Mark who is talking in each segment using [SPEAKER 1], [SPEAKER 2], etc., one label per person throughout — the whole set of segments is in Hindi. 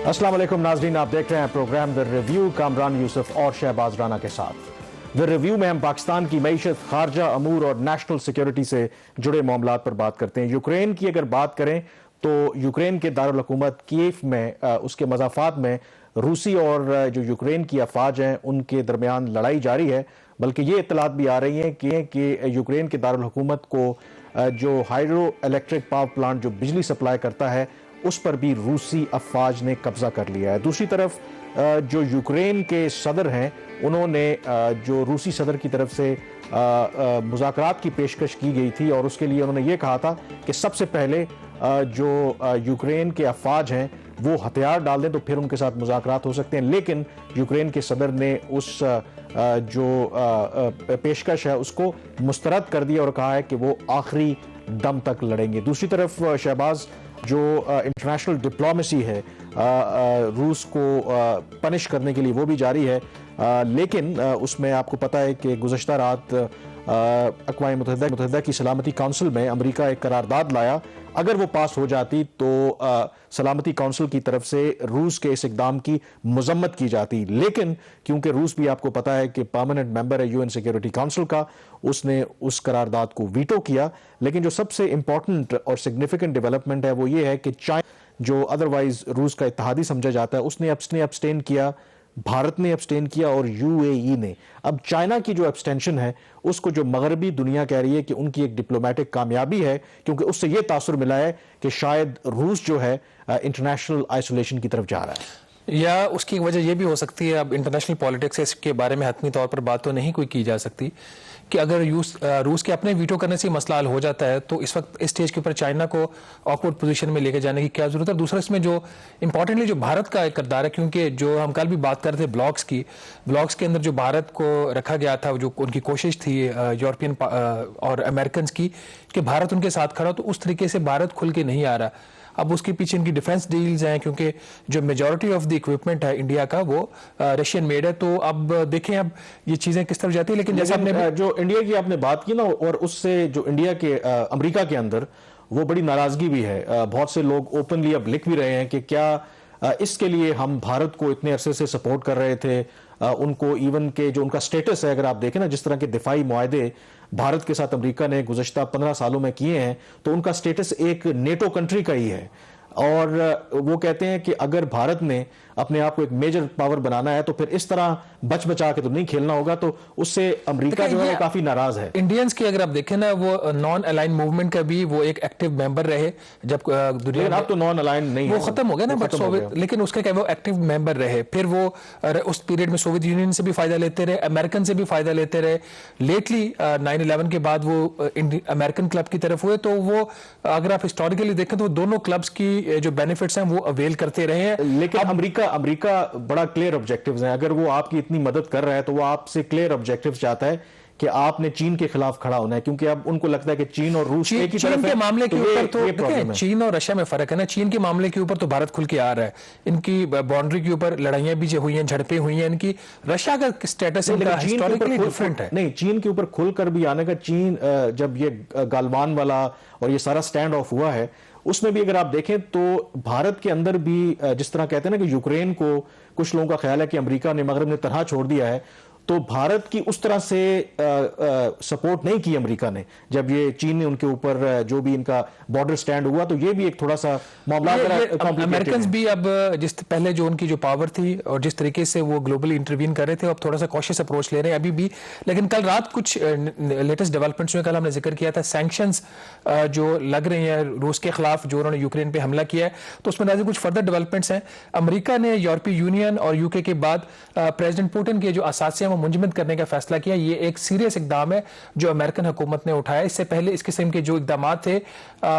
[SPEAKER 1] अस्सलाम वालेकुम नाज़रीन, आप देख रहे हैं programme the review Kamran Yousuf और शहबाज राना के साथ। द रिव्यू में हम पाकिस्तान की मईशत, खारजा अमूर और नेशनल सिक्योरिटी से जुड़े मामलात पर बात करते हैं। यूक्रेन की अगर बात करें तो यूक्रेन के दारुल हुकूमत कीव में उसके मज़ाफ़ात में रूसी और जो यूक्रेन की अफवाज हैं उनके दरमियान लड़ाई जारी है। बल्कि ये इत्तलात भी आ रही हैं कि यूक्रेन के दारुल हुकूमत को जो हाइड्रो इलेक्ट्रिक पावर प्लांट जो बिजली सप्लाई करता है उस पर भी रूसी अफवाज ने कब्जा कर लिया है। दूसरी तरफ जो यूक्रेन के सदर हैं उन्होंने जो रूसी सदर की तरफ से मुज़ाकरात की पेशकश की गई थी और उसके लिए उन्होंने ये कहा था कि सबसे पहले जो यूक्रेन के अफवाज हैं वो हथियार डाल दें तो फिर उनके साथ मुज़ाकरात हो सकते हैं। लेकिन यूक्रेन के सदर ने उस जो पेशकश है उसको मुस्तरद कर दिया और कहा है कि वो आखिरी दम तक लड़ेंगे। दूसरी तरफ शहबाज जो इंटरनेशनल डिप्लोमेसी है रूस को पनिश करने के लिए वो भी जारी है, लेकिन उसमें आपको पता है कि गुज़श्ता रात अक़वाम मुत्तहिदा की सलामती काउंसिल में अमेरिका एक करारदाद लाया। अगर वो पास हो जाती तो सलामती काउंसिल की तरफ से रूस के इस इक़दाम की मज़म्मत की जाती, लेकिन क्योंकि रूस भी आपको पता है कि परमानेंट मेंबर है यूएन सिक्योरिटी काउंसिल का, उसने उस करारदाद को वीटो किया। लेकिन जो सबसे इंपॉर्टेंट और सिग्निफिकेंट डेवलपमेंट है वो ये है कि चाइना, जो अदरवाइज रूस का इत्तेहादी समझा जाता है, उसने अब्सटेन किया, भारत ने अब्सटेन किया और यूएई ने। अब चाइना की जो एब्सटेंशन है उसको जो मगरबी दुनिया कह रही है कि उनकी एक डिप्लोमेटिक कामयाबी है, क्योंकि उससे यह तासुर मिला है कि शायद रूस जो है इंटरनेशनल आइसोलेशन की तरफ जा रहा है,
[SPEAKER 2] या उसकी वजह यह भी हो सकती है, अब इंटरनेशनल पॉलिटिक्स इसके बारे में हतमी तौर पर बात तो नहीं कोई की जा सकती, कि अगर रूस के अपने वीटो करने से मसला हल हो जाता है तो इस वक्त इस स्टेज के ऊपर चाइना को ऑकवर्ड पोजीशन में लेके जाने की क्या जरूरत है। दूसरा इसमें जो इंपॉर्टेंटली जो भारत का एक किरदार है, क्योंकि जो हम कल भी बात कर रहे थे ब्लॉक्स के अंदर जो भारत को रखा गया था, जो उनकी कोशिश थी यूरोपियन और अमेरिकन की कि भारत उनके साथ खड़ा, तो उस तरीके से भारत खुल के नहीं आ रहा। अब उसके पीछे इनकी डिफेंस डील्स हैं, क्योंकि जो मेजॉरिटी ऑफ द इक्विपमेंट है इंडिया का वो रशियन मेड है। तो अब देखें अब ये चीजें किस तरफ जाती है। लेकिन जैसे आपने जो
[SPEAKER 1] इंडिया की आपने बात की ना, और उससे जो इंडिया के अमेरिका के अंदर वो बड़ी नाराजगी भी है। बहुत से लोग ओपनली अब लिख भी रहे हैं कि क्या इसके लिए हम भारत को इतने अरसे से सपोर्ट कर रहे थे, उनको इवन के जो उनका स्टेटस है, अगर आप देखें ना जिस तरह के दिफाई मुआहदे भारत के साथ अमेरिका ने गुज़श्ता 15 सालों में किए हैं, तो उनका स्टेटस एक नेटो कंट्री का ही है। और वो कहते हैं कि अगर भारत ने अपने आप को एक मेजर पावर बनाना है तो फिर इस तरह बच बचा के तो नहीं खेलना होगा। तो उससे अमेरिका जो है काफी नाराज है।
[SPEAKER 2] इंडियंस की अगर आप देखें ना, वो नॉन अलाइन मूवमेंट का भी वो एक एक्टिव मेंबर रहे जब दुनिया में,
[SPEAKER 1] अब तो नॉन अलाइन नहीं,
[SPEAKER 2] वो खत्म हो गया ना, बट सोवियत, लेकिन उसके क्या वो एक्टिव मेंबर रहे। फिर वो उस पीरियड में सोवियत यूनियन से भी फायदा लेते रहे, अमेरिकन से भी फायदा लेते रहे। लेटली 9/11 के बाद वो अमेरिकन क्लब की तरफ हुए, तो वो अगर आप हिस्टोरिकली देखें तो दोनों क्लब्स की जो बेनिफिट्स हैं वो अवेल करते रहे हैं।
[SPEAKER 1] लेकिन अमेरिका बड़ा क्लियर ऑब्जेक्टिव्स हैं। अगर वो आपकी इतनी मदद कर रहा है तो वो आपसे क्लियर ऑब्जेक्टिव्स चाहता है कि आपने चीन के खिलाफ खड़ा होना है, क्योंकि अब उनको लगता है कि चीन और रूस एक ही तरफ है।
[SPEAKER 2] चीन के मामले के ऊपर तो देखिए, चीन और रशिया में फर्क है ना। चीन के मामले के ऊपर तो भारत खुल के आ रहा है, इनकी बाउंड्री के ऊपर लड़ाइयां भी हुई हैं, झड़पें हुई हैं इनकी। रशिया का स्टेटस हिस्टोरिकली डिफरेंट है।
[SPEAKER 1] नहीं, चीन के ऊपर खुलकर भी आने का, चीन जब ये गालवान वाला और ये सारा स्टैंड ऑफ हुआ है उसमें भी अगर आप देखें तो भारत के अंदर भी जिस तरह कहते हैं ना कि यूक्रेन को कुछ लोगों का ख्याल है कि अमेरिका ने मगरब ने तनहा छोड़ दिया है, तो भारत की उस तरह से सपोर्ट नहीं की अमेरिका ने। जब ये चीन ने उनके ऊपर जो भी इनका बॉर्डर स्टैंड हुआ तो ये भी एक थोड़ा सा मामला
[SPEAKER 2] अमेरिकन भी अब जिस पहले जो उनकी जो पावर थी और जिस तरीके से वो ग्लोबली इंटरवीन कर रहे थे, अब थोड़ा सा कॉशियस अप्रोच ले रहे हैं अभी भी। लेकिन कल रात कुछ लेटेस्ट डेवलपमेंट्स में कल हमने जिक्र किया था सैंक्शंस जो लग रहे हैं रूस के खिलाफ, जो उन्होंने यूक्रेन पे हमला किया है, तो उसमें नाज़िर कुछ फर्दर डेवलपमेंट्स हैं। अमेरिका ने यूरोपीय यूनियन और यूके के बाद प्रेसिडेंट पुतिन के जो असासे मुंजमद करने का फैसला किया। ये एक सीरियस इकदाम है जो अमेरिकन हुकूमत ने उठाया। इससे पहले इस किस्म के जो इकदाम थे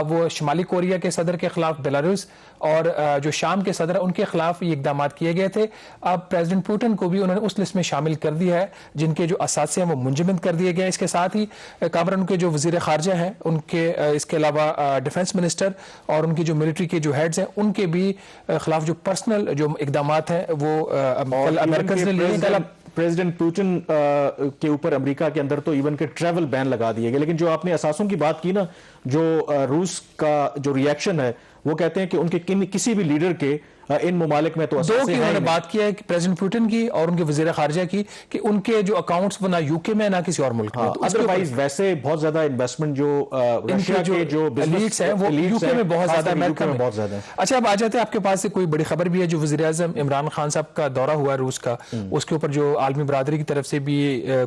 [SPEAKER 2] वो शुमाली कोरिया के सदर के खिलाफ, बेलारूस और जो शाम के सदर उनके खिलाफ ये इकदाम किए गए थे। अब प्रेसिडेंट पुतिन को भी उन्होंने उस लिस्ट में शामिल कर दिया है जिनके जो असासे हैं वो मुंजमद कर दिए गए। इसके साथ ही कामरान के जो वजीर खारजा हैं उनके, इसके अलावा डिफेंस मिनिस्टर और उनकी जो मिलिट्री के जो हेड्स हैं उनके भी खिलाफ जो पर्सनल जो इकदाम हैं वो अमेरिकन ने लिए।
[SPEAKER 1] प्रेसिडेंट पुतिन के ऊपर अमेरिका के अंदर तो इवन के ट्रैवल बैन लगा दिए गए। लेकिन जो आपने असासों की बात की ना, जो रूस का जो रिएक्शन है वो कहते हैं कि उनके किसी भी लीडर के इन ममालिक में तो
[SPEAKER 2] दो
[SPEAKER 1] असासे
[SPEAKER 2] की
[SPEAKER 1] हैं ही
[SPEAKER 2] उन्होंने
[SPEAKER 1] नहीं।
[SPEAKER 2] बात किया है कि प्रेसिडेंट पुतिन की और उनके वजीर खारजा की कि उनके जो अकाउंट्स वो ना यूके में ना किसी और मुल्क में, तो उसके ऊपर
[SPEAKER 1] अदरवाइज वैसे बहुत ज्यादा इन्वेस्टमेंट जो रशिया
[SPEAKER 2] इनके
[SPEAKER 1] के जो
[SPEAKER 2] एलीट्स हैं वो यूके में बहुत ज्यादा,
[SPEAKER 1] यूके
[SPEAKER 2] अमेरिका
[SPEAKER 1] में बहुत ज्यादा है।
[SPEAKER 2] अच्छा, अब आ जाते हैं, आपके पास से कोई बड़ी खबर भी है जो वज़ीर आज़म इमरान खान साहब का दौरा हुआ रूस का, उसके ऊपर जो आलमी बरादरी की तरफ से भी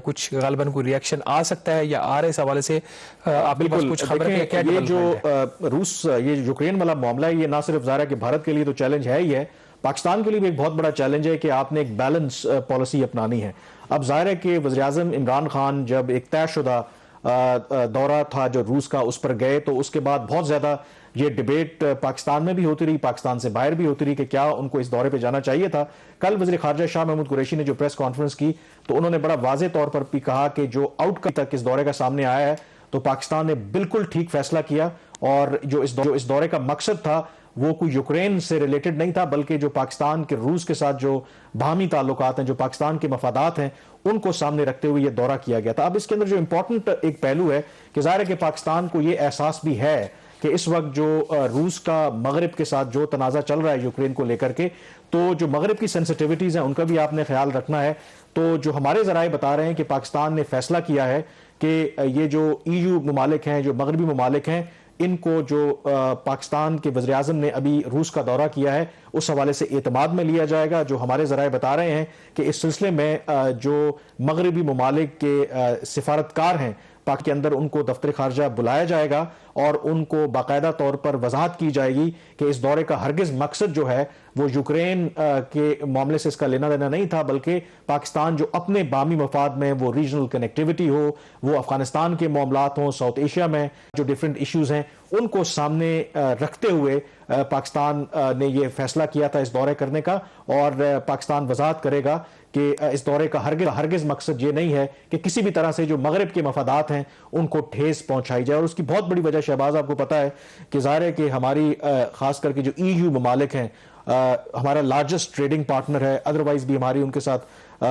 [SPEAKER 2] कुछ गालिबन कोई रिएक्शन आ सकता है या आ रहे, इस हवाले से आपके पास कुछ खबर है? क्या
[SPEAKER 1] ये जो
[SPEAKER 2] डेवलपमेंट है?
[SPEAKER 1] रूस ये यूक्रेन वाला मामला है, ये ना सिर्फ ज़ाहिर है कि भारत के लिए तो चैलेंज है ही है, पाकिस्तान के लिए भी एक बहुत बड़ा चैलेंज है कि आपने एक बैलेंस पॉलिसी अपनानी है। अब जाहिर है कि वज़ीर आज़म इमरान खान जब एक तयशुदा दौरा था जो रूस का, उस पर गए, तो उसके बाद बहुत ज़्यादा ये डिबेट पाकिस्तान में भी होती रही, पाकिस्तान से बाहर भी होती रही कि क्या उनको इस दौरे पे जाना चाहिए था। कल वज़ीर खारजा शाह महमूद कुरैशी ने जो प्रेस कॉन्फ्रेंस की तो उन्होंने बड़ा वाज़ेह तौर पर भी कहा कि जो आउटकम तक इस दौरे का सामने आया है तो पाकिस्तान ने बिल्कुल ठीक फैसला किया, और जो इस दौरे का मकसद था वो कोई यूक्रेन से रिलेटेड नहीं था, बल्कि जो पाकिस्तान के रूस के साथ जो बाहमी ताल्लुकात हैं, जो पाकिस्तान के मफादात हैं, उनको सामने रखते हुए ये दौरा किया गया था। अब इसके अंदर जो इंपॉर्टेंट एक पहलू है कि ज़ाहिर है कि पाकिस्तान को ये एहसास भी है कि इस वक्त जो रूस का मगरब के साथ जो तनाज़ा चल रहा है यूक्रेन को लेकर के, तो जो मगरब की सेंसिटिविटीज़ हैं उनका भी आपने ख्याल रखना है। तो जो हमारे ज़राए बता रहे हैं कि पाकिस्तान ने फैसला किया है कि ये जो EU ममालिक हैं, जो मगरबी ममालिक हैं, इनको जो पाकिस्तान के वज़ीर आज़म ने अभी रूस का दौरा किया है उस हवाले से एतमाद में लिया जाएगा। जो हमारे ज़राए बता रहे हैं कि इस सिलसिले में जो मगरबी ममालिक के सिफारतकार हैं पाक के अंदर, उनको दफ्तर खारजा बुलाया जाएगा और उनको बाकायदा तौर पर वजाहत की जाएगी कि इस दौरे का हरगिज मकसद जो है वो यूक्रेन के मामले से इसका लेना देना नहीं था, बल्कि पाकिस्तान जो अपने बामी मफाद में, वो रीजनल कनेक्टिविटी हो, वो अफगानिस्तान के मामलात हों, साउथ एशिया में जो डिफरेंट इश्यूज हैं उनको सामने रखते हुए पाकिस्तान ने ये फैसला किया था इस दौरे करने का। और पाकिस्तान वजाहत करेगा कि इस दौरे का हरगिज मकसद ये नहीं है कि किसी भी तरह से जो मगरब के मफादात हैं उनको ठेस पहुंचाई जाए। और उसकी बहुत बड़ी वजह शहबाज आपको पता है कि ज़ाहिर है कि हमारी खास करके जो EU ममालिक हैं, हमारा लार्जेस्ट ट्रेडिंग पार्टनर है, अदरवाइज भी हमारी उनके साथ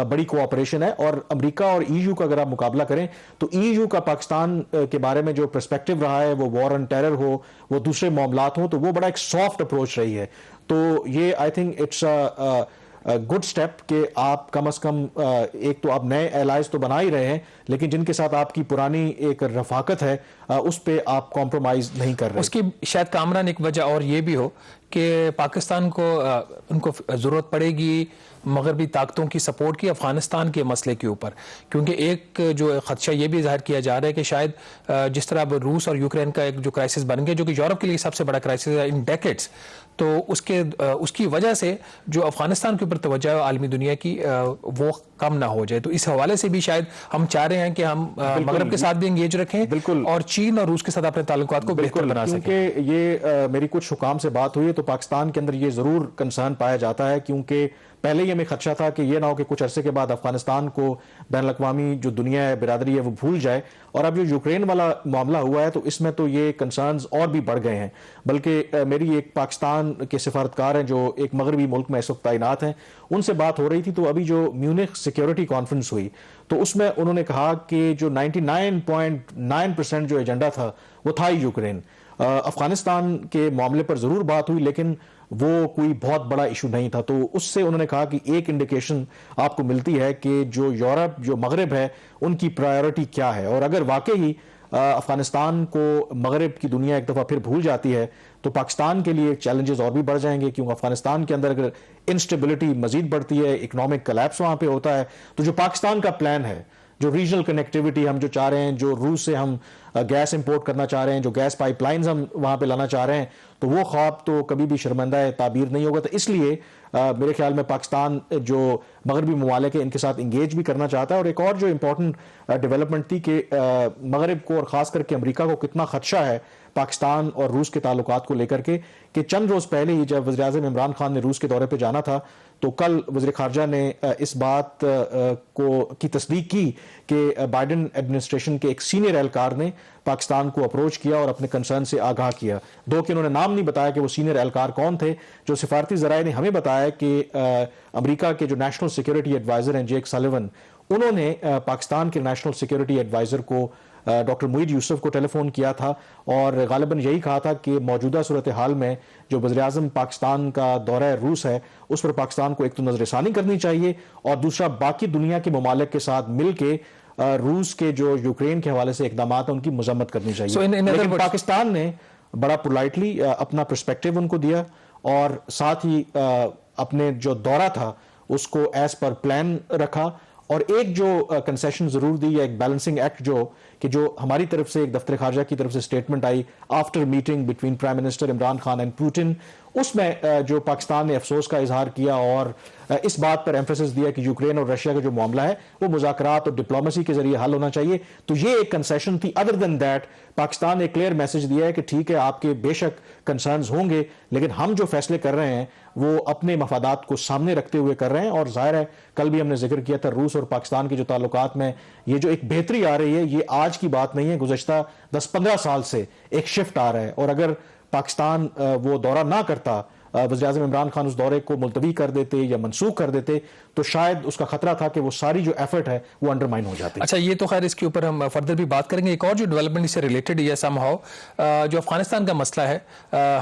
[SPEAKER 1] बड़ी कोऑपरेशन है। और अमेरिका और EU का अगर आप मुकाबला करें तो EU का पाकिस्तान के बारे में जो पर्सपेक्टिव रहा है, वो वॉर ऑन टेरर हो, वो दूसरे मामलात हो, तो वो बड़ा एक सॉफ्ट अप्रोच रही है। तो ये I think it's good step कि आप कम अज कम एक तो आप नए एलाइज तो बना ही रहे हैं, लेकिन जिनके साथ आपकी पुरानी एक रफाकत है उस पे आप कॉम्प्रोमाइज नहीं कर रहे।
[SPEAKER 2] उसकी शायद कामरान एक वजह और ये भी हो कि पाकिस्तान को उनको ज़रूरत पड़ेगी मगरबी ताकतों की सपोर्ट की अफगानिस्तान के मसले के ऊपर, क्योंकि एक जो खदशा ये भी जाहिर किया जा रहा है कि शायद जिस तरह अब रूस और यूक्रेन का एक जो क्राइसिस बन गया, जो कि यूरोप के लिए सबसे बड़ा क्राइसिस है इन डेकेड्स, तो उसकी वजह से जो अफगानिस्तान के ऊपर तवज्जो है आलमी दुनिया की वो कम ना हो जाए। तो इस हवाले से भी शायद हम चाह रहे हैं कि हम मगरब के साथ भी एंगेज रखें, बिल्कुल, और चीन और रूस के साथ अपने ताल्लुकात को बेहतर बना सकें।
[SPEAKER 1] क्योंकि ये मेरी कुछ हुकाम से बात हुई है तो पाकिस्तान के अंदर ये जरूर कंसर्न पाया जाता है, क्योंकि पहले ही हमें खदशा था कि ये ना हो कि कुछ अरसे के बाद अफगानिस्तान को बैनुल अक़वामी जो दुनिया है, बिरादरी है, वो भूल जाए। और अब जो यूक्रेन वाला मामला हुआ है तो इसमें तो ये कंसर्न्स और भी बढ़ गए हैं। बल्कि मेरी एक पाकिस्तान के सिफारतकार हैं जो एक मगरबी मुल्क में इस वक्त तैनात हैं, उनसे बात हो रही थी। तो अभी जो म्यूनिख सिक्योरिटी कॉन्फ्रेंस हुई तो उसमें उन्होंने कहा कि जो 99.9% जो एजेंडा था वो था ही यूक्रेन। अफगानिस्तान के मामले पर जरूर बात हुई लेकिन वो कोई बहुत बड़ा इशू नहीं था। तो उससे उन्होंने कहा कि एक इंडिकेशन आपको मिलती है कि जो यूरोप, जो मगरब है, उनकी प्रायोरिटी क्या है। और अगर वाकई अफगानिस्तान को मगरब की दुनिया एक दफ़ा फिर भूल जाती है तो पाकिस्तान के लिए चैलेंजेस और भी बढ़ जाएंगे, क्योंकि अफगानिस्तान के अंदर अगर इंस्टेबिलिटी मजीद बढ़ती है, इकोनॉमिक कोलैप्स वहाँ पे होता है, तो जो पाकिस्तान का प्लान है, जो रीजनल कनेक्टिविटी हम जो चाह रहे हैं, जो रूस से हम गैस इंपोर्ट करना चाह रहे हैं, जो गैस पाइपलाइंस हम वहाँ पे लाना चाह रहे हैं, तो वो ख्वाब तो कभी भी शर्मिंदा ताबीर नहीं होगा। तो इसलिए मेरे ख्याल में पाकिस्तान जो मगरबी ममालिक है इनके साथ इंगेज भी करना चाहता है। और एक और जो इंपॉर्टेंट डेवलपमेंट थी कि मगरब को और ख़ास करके अमेरिका को कितना खदशा है पाकिस्तान और रूस के ताल्लुकात को लेकर के, कि चंद रोज़ पहले ही जब वज़ीर आज़म इमरान खान ने रूस के दौरे पर जाना था तो कल वज़ीर ख़ारजा ने इस बात की तस्दीक की कि बाइडेन एडमिनिस्ट्रेशन के एक सीनियर एहलकार ने पाकिस्तान को अप्रोच किया और अपने कंसर्न से आगाह किया। दो कि उन्होंने नाम नहीं बताया कि वो सीनियर एहलकार कौन थे। जो सिफारती ज़राए ने हमें बताया कि अमेरिका के जो नेशनल सिक्योरिटी एडवाइज़र हैं जेक सलिवन, उन्होंने पाकिस्तान के नेशनल सिक्योरिटी एडवाइज़र को डॉक्टर मुईद यूसुफ को टेलीफोन किया था और गालिबन यही कहा था कि मौजूदा सूरत हाल में जो वज़ीर-ए-आज़म पाकिस्तान का दौरा रूस है उस पर पाकिस्तान को एक तो नज़रसानी करनी चाहिए और दूसरा बाकी दुनिया के ममालिक के साथ मिल के रूस के जो यूक्रेन के हवाले से इकदाम है उनकी मजम्मत करनी चाहिए। लेकिन पाकिस्तान ने बड़ा पोलाइटली अपना पर्सपेक्टिव उनको दिया और साथ ही अपने जो दौरा था उसको एज पर प्लान रखा और एक जो कंसेशन जरूर दी या एक बैलेंसिंग एक्ट जो हमारी तरफ से एक दफ्तर खारजा की तरफ से statement I after meeting between prime minister Imran Khan and Putin, उसमें जो पाकिस्तान ने अफसोस का इजहार किया और इस बात पर एम्फेसिस दिया कि यूक्रेन और रशिया का जो मामला है वो मुज़ाकरात और डिप्लोमेसी के जरिए हल होना चाहिए। तो ये एक कंसेशन थी। अदर देन दैट पाकिस्तान ने क्लियर मैसेज दिया है कि ठीक है आपके बेशक कंसर्न्स होंगे लेकिन हम जो फैसले कर रहे हैं वो अपने मफादात को सामने रखते हुए कर रहे हैं। और जाहिर है कल भी हमने जिक्र किया था रूस और पाकिस्तान के जो ताल्लुकात में ये जो एक बेहतरी आ रही है ये आज की बात नहीं है, गुज़श्ता 10-15 साल से एक शिफ्ट आ रहा है। और अगर पाकिस्तान वो दौरा ना करता, वज़ीर-ए-आज़म इमरान खान उस दौरे को मुलतवी कर देते या मनसूख कर देते तो शायद उसका खतरा था कि वो सारी जो एफर्ट है वो अंडरमाइन हो जाती।
[SPEAKER 2] अच्छा, ये तो खैर इसके ऊपर हम फर्दर भी बात करेंगे। एक और जो डेवलपमेंट इससे रिलेटेड है समहाउ जो अफगानिस्तान का मसला है,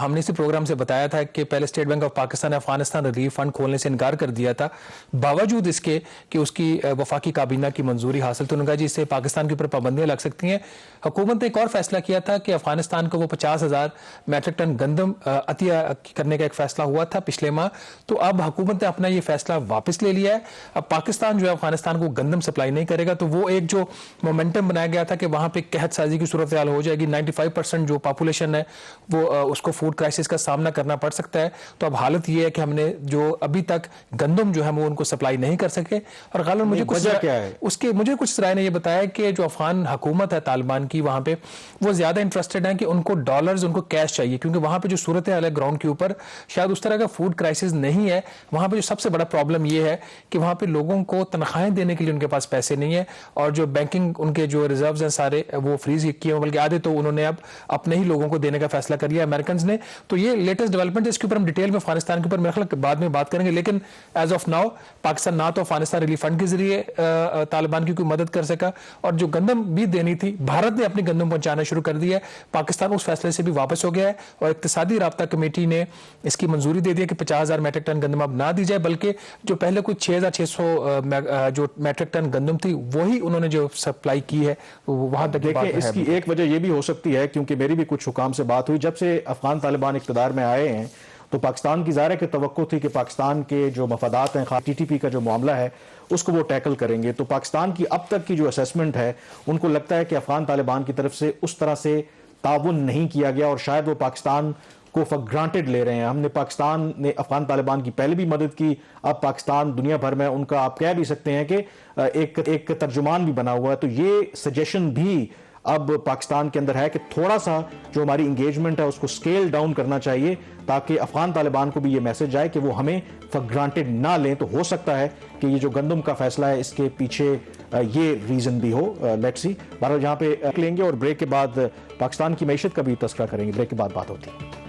[SPEAKER 2] हमने इसी प्रोग्राम से बताया था कि पहले स्टेट बैंक ऑफ पाकिस्तान ने अफगानिस्तान रिलीफ फंड खोलने से इनकार कर दिया था, बावजूद इसके कि उसकी वफाकी काबीना की मंजूरी हासिल। तो उन्होंने कहा जी इससे पाकिस्तान के ऊपर पाबंदियां लग सकती हैं। हुकूमत ने एक और फैसला किया था कि अफगानिस्तान को वो 50,000 मैट्रिक टन गंदम अतिया करने का एक फैसला हुआ था पिछले माह। तो अब हुकूमत ने अपना ये फैसला वापस ले लिया है। अब पाकिस्तान जो है अफगानिस्तान को गंदम सप्लाई नहीं करेगा। तो वो एक जो मोमेंटम बनाया गया था कि वहां पे कहत साजी की सूरत हाल हो जाएगी, 95% जो पॉपुलेशन है वो उसको फूड क्राइसिस का सामना करना पड़ सकता है। तो अब हालत ये है कि हमने जो अभी तक गंदम जो है वो उनको सप्लाई नहीं कर सके। और गालिबन मुझे कुछ राय ने ये बताया कि जो अफगान हुकूमत है तालिबान की वहां पे वो ज्यादा इंटरेस्टेड है कि उनको डॉलर्स, उनको कैश चाहिए, क्योंकि वहां पे जो सूरत हाल है ग्राउंड के ऊपर शायद उस तरह का फूड क्राइसिस नहीं है। वहां पे जो सबसे बड़ा प्रॉब्लम ये है कि वहां पे लोगों को तनख्वाहें देने के लिए उनके पास पैसे नहीं है और जो बैंकिंग उनके जो रिजर्व्स हैं सारे वो फ्रीज किए, बल्कि आधे तो उन्होंने अब अपने ही लोगों को देने का फैसला कर लिया अमेरिकन ने। तो ये लेटेस्ट डेवलपमेंट, इसके ऊपर हम डिटेल में अफगानिस्तान के ऊपर मेरे ख्याल बाद में बात करेंगे। लेकिन एज ऑफ नाउ पाकिस्तान ना तो अफगानिस्तान रिलीफ फंड के जरिए तालिबान की कोई मदद कर सका और जो गंदम भी देनी थी भारत ने अपनी गंदम पहुंचाना शुरू कर दिया है। पाकिस्तान उस फैसले से भी वापस हो गया है और इक्तिसादी राब्ता कमेटी ने इसकी मंजूरी दे दी है कि 50,000 मैट्रिक टन गंदम अब ना दी जाए, बल्कि जो पहले कुछ 6,600 जो मैट्रिक टन गंदम थी वही उन्होंने जो सप्लाई की है वहां तक।
[SPEAKER 1] देखिए इसकी एक वजह यह भी हो सकती है क्योंकि मेरी भी कुछ हुकाम से बात हुई, जब से अफगान तालिबान इक़्तिदार में आए हैं तो पाकिस्तान की ज़ाहिर है कि तवक्को थी कि पाकिस्तान के जो मफादात हैं, TTP का जो मामला है उसको वो टैकल करेंगे। तो पाकिस्तान की अब तक की जो असेसमेंट है उनको लगता है कि अफगान तालिबान की तरफ से उस तरह से ताउन नहीं किया गया और शायद वो पाकिस्तान को फॉर ग्रांटेड ले रहे हैं। हमने पाकिस्तान ने अफगान तालिबान की पहले भी मदद की, अब पाकिस्तान दुनिया भर में उनका आप कह भी सकते हैं कि एक तर्जुमान भी बना हुआ है। तो ये सजेशन भी अब पाकिस्तान के अंदर है कि थोड़ा सा जो हमारी इंगेजमेंट है उसको स्केल डाउन करना चाहिए ताकि अफगान तालिबान को भी ये मैसेज जाए कि वो हमें फॉर ग्रांटेड ना लें। तो हो सकता है कि ये जो गंदम का फैसला है इसके पीछे ये रीजन भी हो। Let's see. बहरहाल यहाँ पे लेंगे और ब्रेक के बाद पाकिस्तान की मैशत का भी तस्करा करेंगे। ब्रेक के बाद बात होती है।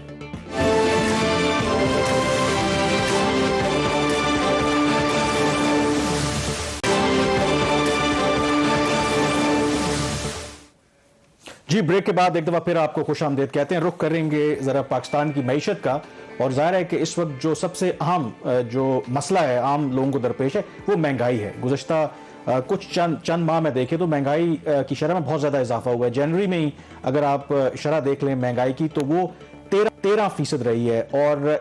[SPEAKER 1] जी, ब्रेक के बाद एक दफा फिर आपको खुशामदीद कहते हैं। रुख करेंगे जरा पाकिस्तान की मैशत का और जाहिर है कि इस वक्त जो सबसे अहम जो मसला है आम लोगों को दरपेश है वो महंगाई है। गुज़श्ता कुछ चंद माह में देखें तो महंगाई की शरह में बहुत ज़्यादा इजाफा हुआ है। जनवरी में ही अगर आप शरह देख लें महंगाई की तो वो 13% रही है और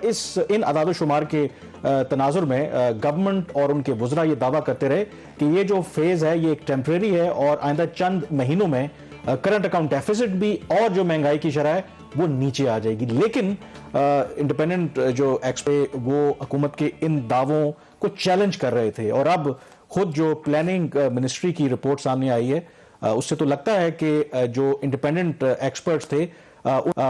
[SPEAKER 1] इन अदाद शुमार के तनाजुर में गवर्नमेंट और उनके वज़रा ये दावा करते रहे कि ये जो फेज़ है ये एक टेम्परेरी है और आइंदा चंद महीनों में करंट अकाउंट डेफिसिट भी और जो महंगाई की शरह है वो नीचे आ जाएगी। लेकिन इंडिपेंडेंट जो एक्सपर्ट वो हुकूमत के इन दावों को चैलेंज कर रहे थे और अब खुद जो प्लानिंग मिनिस्ट्री की रिपोर्ट सामने आई है उससे तो लगता है कि जो इंडिपेंडेंट एक्सपर्ट्स थे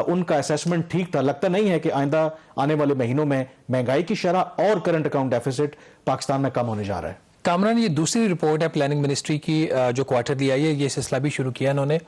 [SPEAKER 1] उनका असेसमेंट ठीक था। लगता नहीं है कि आइंदा आने वाले महीनों में महंगाई की शरह और करंट अकाउंट डेफिसिट पाकिस्तान में कम होने जा रहा है।
[SPEAKER 2] कामरान, ये दूसरी रिपोर्ट है प्लानिंग मिनिस्ट्री की जो क्वार्टरली आई है, ये सिलसिला भी शुरू किया इन्होंने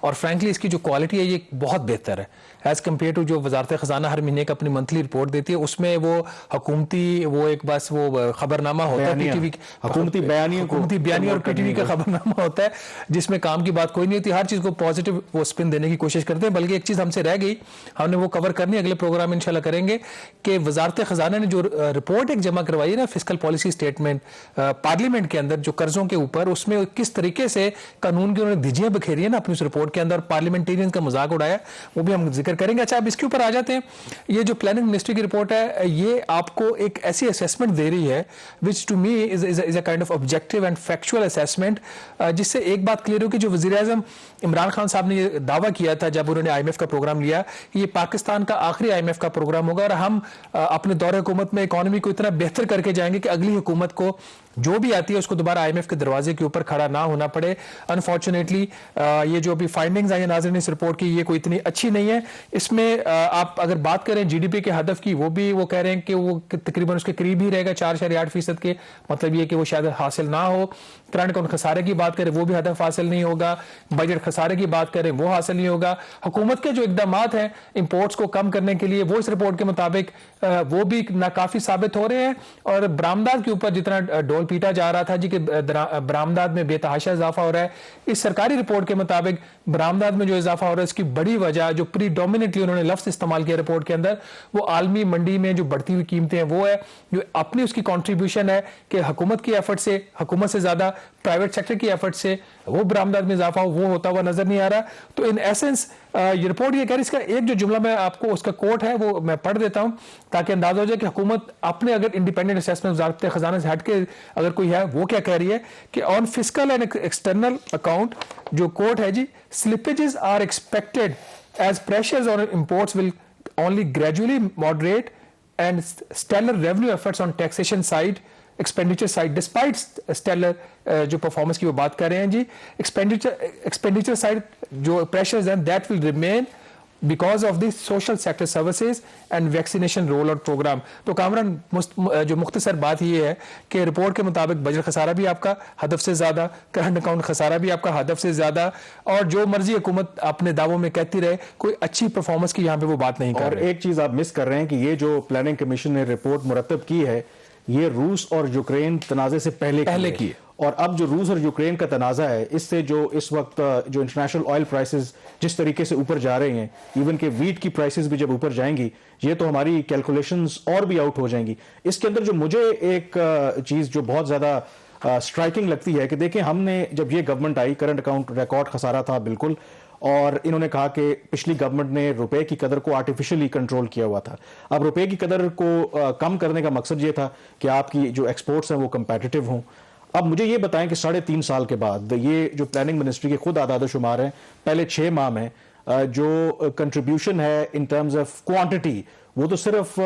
[SPEAKER 2] और फ्रैंकली इसकी जो क्वालिटी है ये बहुत बेहतर है एज कम्पेयर टू जो वजारत खजाना हर महीने का अपनी मंथली रिपोर्ट देती है। उसमें वो हुकूमती वो एक बस वो खबरनामा होता है पीटीवी,
[SPEAKER 1] हुकूमती बयानी
[SPEAKER 2] और पीटीवी का खबरनामा होता है जिसमें काम की बात कोई नहीं होती, हर चीज को पॉजिटिव वो स्पिन देने की कोशिश करते हैं। बल्कि एक चीज हमसे रह गई, हमने वो कवर करनी अगले प्रोग्राम में इंशाल्लाह करेंगे कि वजारत खजाना ने जो रिपोर्ट एक जमा करवाई है ना, फिस्कल पॉलिसी स्टेटमेंट पार्लियामेंट के अंदर जो कर्जों के ऊपर, उसमें किस तरीके से कानून की उन्होंने धिजियां बखेरी है ना अपनी उस रिपोर्ट के अंदर, पार्लियामेंटेरियन का मजाक उड़ाया, वो भी हम जिक्र करेंगे। अच्छा, अब इसके ऊपर आ जाते हैं। ये जो प्लानिंग मिनिस्ट्री की रिपोर्ट है ये आपको एक ऐसी असेसमेंट दे रही है which to me is a kind of objective and factual assessment, जिससे एक बात क्लियर हो कि जो वजीर आजम इमरान खान साहब ने ये दावा किया था जब उन्होंने IMF का प्रोग्राम लिया, ये पाकिस्तान का आखिरी IMF का प्रोग्राम होगा और हम अपने दौरे हुकूमत में इकोनॉमी को इतना बेहतर करके जाएंगे कि अगली हुकूमत को जो भी आती है उसको दोबारा IMF के दरवाजे के ऊपर खड़ा ना होना पड़े। अनफॉर्चुनेटली ये जो अभी फाइंडिंग्स आई है नाज़रीन इस रिपोर्ट की, ये कोई इतनी अच्छी नहीं है। इसमें आप अगर बात करें GDP के हदफ की, वो भी वो कह रहे हैं कि वो तकरीबन उसके करीब ही रहेगा 4.8% के, मतलब ये कि वो शायद हासिल ना हो। करंट अकाउंट खसारे की बात करें वो भी हदफ हासिल नहीं होगा। बजट खसारे की बात करें वो हासिल नहीं होगा। हुकूमत के जो इकदाम हैं इंपोर्ट्स को कम करने के लिए, वो इस रिपोर्ट के मुताबिक वो भी नाकाफी साबित हो रहे हैं। और बरामदात के ऊपर जितना डोल पीटा जा रहा था जी कि बरामदात में बेतहाशा इजाफा हो रहा है, इस सरकारी रिपोर्ट के मुताबिक बरामदात में जो इजाफा हो रहा है इसकी बड़ी वजह जो प्रीडोमिनेटली उन्होंने लफ्ज इस्तेमाल किया रिपोर्ट के अंदर, वो आलमी मंडी में जो बढ़ती हुई कीमतें हैं वो है, जो अपनी उसकी कॉन्ट्रीब्यूशन है कि हुकूमत की एफर्ट से, हुकूमत से ज्यादा प्राइवेट सेक्टर की एफर्ट से वो बरामदात में इजाफा हो, वो होता हुआ नजर नहीं आ रहा। तो इन एसेंस ये रिपोर्ट ये कह रही है, इसका एक जो जुमला मैं आपको उसका कोट है वो मैं पढ़ देता हूं ताकि अंदाजा हो जाए कि हुकूमत अपने अगर इंडिपेंडेंट असेसमेंट वजारत खजाना से हटके अगर कोई है वो क्या कह रही है कि on fiscal and external account जो कोट है जी, slippages are expected as pressures on imports will only gradually moderate and stellar revenue efforts on taxation side, expenditure side, despite stellar जो performance की वो बात कर रहे हैं जी, expenditure side जो pressures हैं that will remain because of the social sector services and vaccination rollout program। तो कामरान जो मुख्तसर बात ये है कि रिपोर्ट के मुताबिक बजट खसारा भी आपका हदफ से ज्यादा, करंट अकाउंट खसारा भी आपका हदफ से ज्यादा, और जो मर्जी हुकूमत अपने दावों में कहती रहे कोई अच्छी परफॉर्मेंस की यहाँ पे वो बात नहीं कर रही।
[SPEAKER 1] और एक चीज आप मिस कर रहे हैं कि ये जो प्लानिंग कमीशन ने रिपोर्ट मुरतब की है ये रूस और यूक्रेन तनाजे से पहले की है। और अब जो रूस और यूक्रेन का तनाज़ा है, इससे जो इस वक्त जो इंटरनेशनल ऑयल प्राइसेस जिस तरीके से ऊपर जा रहे हैं, इवन के वीट की प्राइसेस भी जब ऊपर जाएंगी, ये तो हमारी कैलकुलेशंस और भी आउट हो जाएंगी। इसके अंदर जो मुझे एक चीज़ जो बहुत ज़्यादा स्ट्राइकिंग लगती है कि देखें, हमने जब ये गवर्नमेंट आई, करंट अकाउंट रिकॉर्ड खसारा था बिल्कुल, और इन्होंने कहा कि पिछली गवर्नमेंट ने रुपए की कदर को आर्टिफिशियली कंट्रोल किया हुआ था। अब रुपए की कदर को कम करने का मकसद ये था कि आपकी जो एक्सपोर्ट्स हैं वो कंपेटिटिव हों। अब मुझे ये बताएं कि 3.5 साल के बाद ये जो प्लानिंग मिनिस्ट्री के खुद आदाद शुमार हैं, पहले 6 माह में जो कंट्रीब्यूशन है इन टर्म्स ऑफ क्वांटिटी वो तो सिर्फ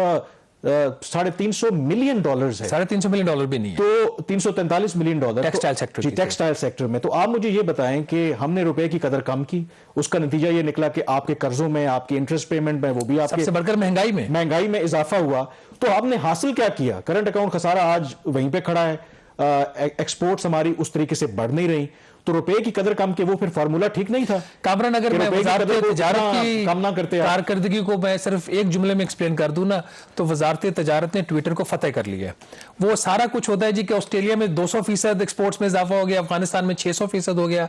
[SPEAKER 1] $350 मिलियन है।
[SPEAKER 2] $350 मिलियन भी नहीं है,
[SPEAKER 1] तो $343 million
[SPEAKER 2] textile sector,
[SPEAKER 1] textile sector में। तो आप मुझे ये बताएं कि हमने रुपए की कदर कम की, उसका नतीजा ये निकला कि आपके कर्जों में, आपके इंटरेस्ट पेमेंट में, वो भी आपके
[SPEAKER 2] सबसे बढ़कर महंगाई में
[SPEAKER 1] इजाफा हुआ। तो आपने हासिल क्या किया? करंट अकाउंट खसारा आज वहीं पे खड़ा है, एक्सपोर्ट्स हमारी उस तरीके से बढ़ नहीं रही, तो रुपए की कदर कम के वो फिर फार्मूला ठीक नहीं था।
[SPEAKER 2] कामरान, अगर मैं वजारत तजारत की
[SPEAKER 1] कम ना करते
[SPEAKER 2] कारकर्दगी को मैं सिर्फ एक जुमले में एक्सप्लेन कर दूं ना, तो वजारत तजारत ने ट्विटर को फतेह कर लिया। वो सारा कुछ होता है जी कि ऑस्ट्रेलिया में 200% एक्सपोर्ट्स में इजाफा हो गया, अफगानिस्तान में 600% हो गया,